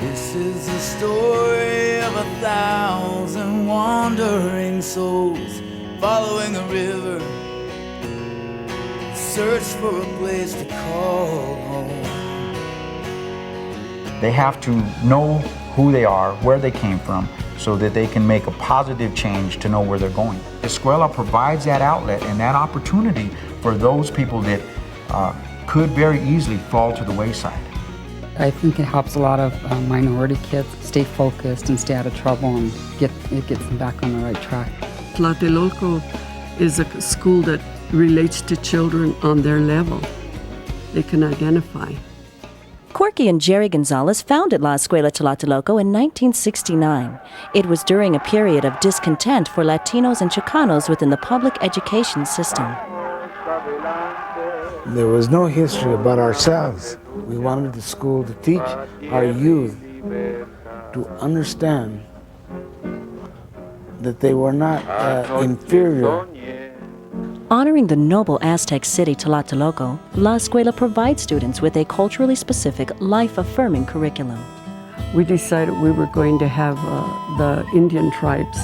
This is the story of 1,000 wandering souls following a river, search for a place to call home. They have to know who they are, where they came from, so that they can make a positive change to know where they're going. Escuela provides that outlet and that opportunity for those people that could very easily fall to the wayside. I think it helps a lot of minority kids stay focused and stay out of trouble, and it gets them back on the right track. Tlatelolco is a school that relates to children on their level. They can identify. Corky and Jerry Gonzalez founded La Escuela Tlatelolco in 1969. It was during a period of discontent for Latinos and Chicanos within the public education system. There was no history about ourselves. We wanted the school to teach our youth to understand that they were not inferior. Honoring the noble Aztec city Tlatelolco, La Escuela provides students with a culturally specific, life-affirming curriculum. We decided we were going to have the Indian tribes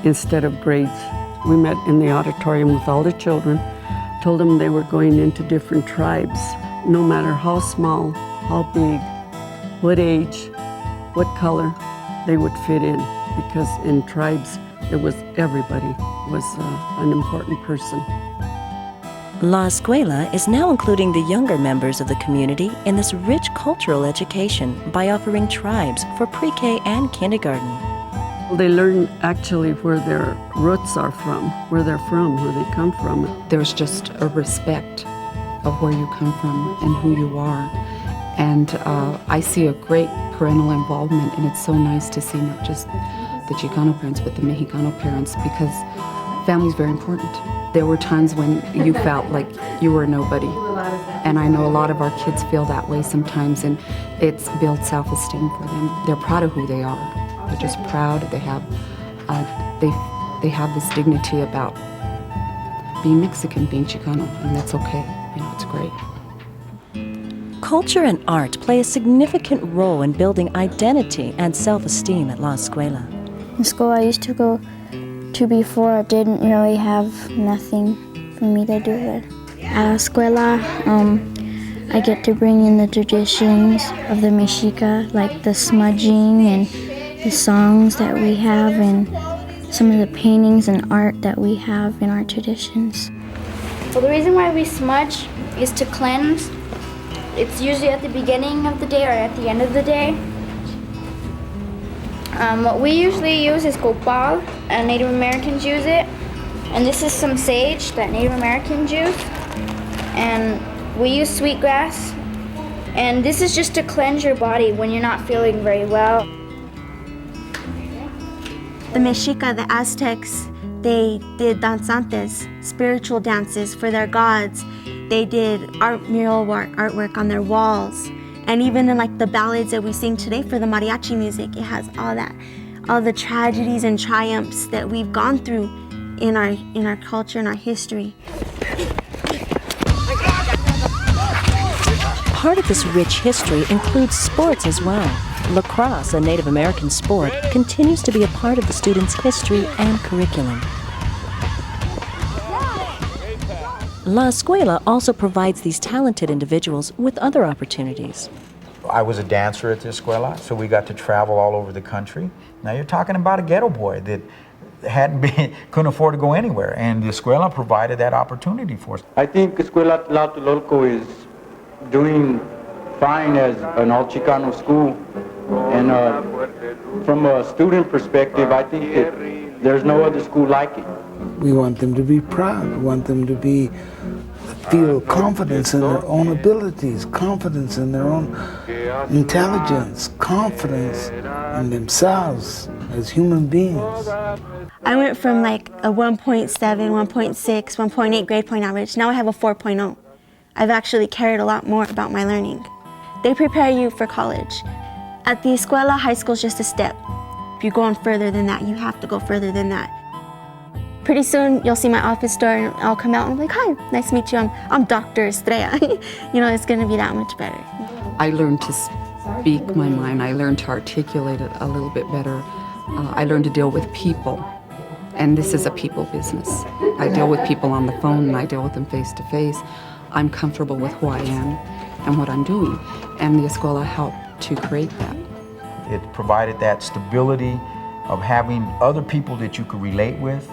instead of grades. We met in the auditorium with all the children, told them they were going into different tribes, no matter how small, how big, what age, what color, they would fit in, because in tribes, it was everybody was an important person. La Escuela is now including the younger members of the community in this rich cultural education by offering tribes for pre-K and kindergarten. They learn actually where their roots are from, where they're from, where they come from. There's just a respect of where you come from and who you are. And I see a great parental involvement, and it's so nice to see not just the Chicano parents, but the Mexicano parents, because family is very important. There were times when you felt like you were nobody. And I know a lot of our kids feel that way sometimes, and it's built self-esteem for them. They're proud of who they are. They're just proud. They have this dignity about being Mexican, being Chicano, and that's okay. You know, it's great. Culture and art play a significant role in building identity and self-esteem at La Escuela. The school I used to go to before didn't really have nothing for me to do there. At Escuela, I get to bring in the traditions of the Mexica, like the smudging and the songs that we have and some of the paintings and art that we have in our traditions. Well, the reason why we smudge is to cleanse. It's usually at the beginning of the day or at the end of the day. What we usually use is copal, and Native Americans use it. And this is some sage that Native Americans use. And we use sweetgrass. And this is just to cleanse your body when you're not feeling very well. The Mexica, the Aztecs, they did danzantes, spiritual dances for their gods. They did artwork on their walls. And even in like the ballads that we sing today for the mariachi music, it has all the tragedies and triumphs that we've gone through in our culture and our history. Part of this rich history includes sports as well. Lacrosse, a Native American sport, continues to be a part of the students' history and curriculum. La Escuela also provides these talented individuals with other opportunities. I was a dancer at the Escuela, so we got to travel all over the country. Now you're talking about a ghetto boy that couldn't afford to go anywhere, and the Escuela provided that opportunity for us. I think Escuela Tlatelolco is doing fine as an all-Chicano school, and from a student perspective, I think that there's no other school like it. We want them to be proud. We want them to feel confidence in their own abilities, confidence in their own intelligence, confidence in themselves as human beings. I went from like a 1.7, 1.6, 1.8 grade point average. Now I have a 4.0. I've actually cared a lot more about my learning. They prepare you for college. At the Escuela, high school is just a step. If you're going further than that, you have to go further than that. Pretty soon, you'll see my office door, and I'll come out and be like, hi, nice to meet you. I'm Dr. Estrella. You know, it's going to be that much better. I learned to speak my mind. I learned to articulate it a little bit better. I learned to deal with people, and this is a people business. I deal with people on the phone, and I deal with them face to face. I'm comfortable with who I am and what I'm doing, and the Escuela helped to create that. It provided that stability of having other people that you could relate with,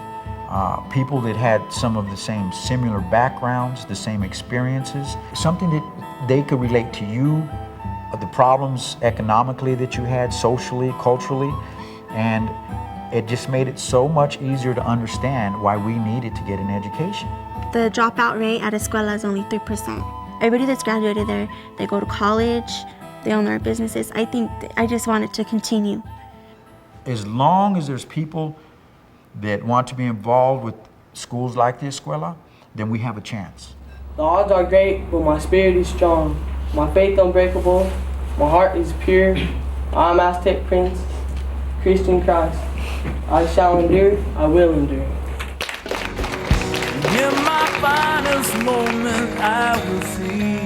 people that had some of the same similar backgrounds, the same experiences, something that they could relate to you, the problems economically that you had, socially, culturally, and it just made it so much easier to understand why we needed to get an education. The dropout rate at Escuela is only 3%. Everybody that's graduated there, they go to college, they own their businesses. I just want it to continue. As long as there's people that want to be involved with schools like the Escuela, then we have a chance. The odds are great, but my spirit is strong. My faith unbreakable, my heart is pure. I'm Aztec Prince, Christian Christ. I shall endure, I will endure. In my finest moment I will see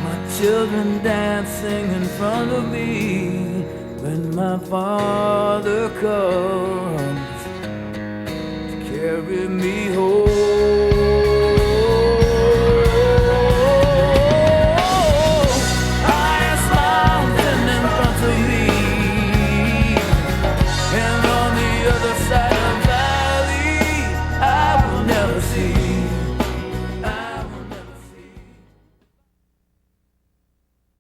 my children dancing in front of me when my Father comes to carry me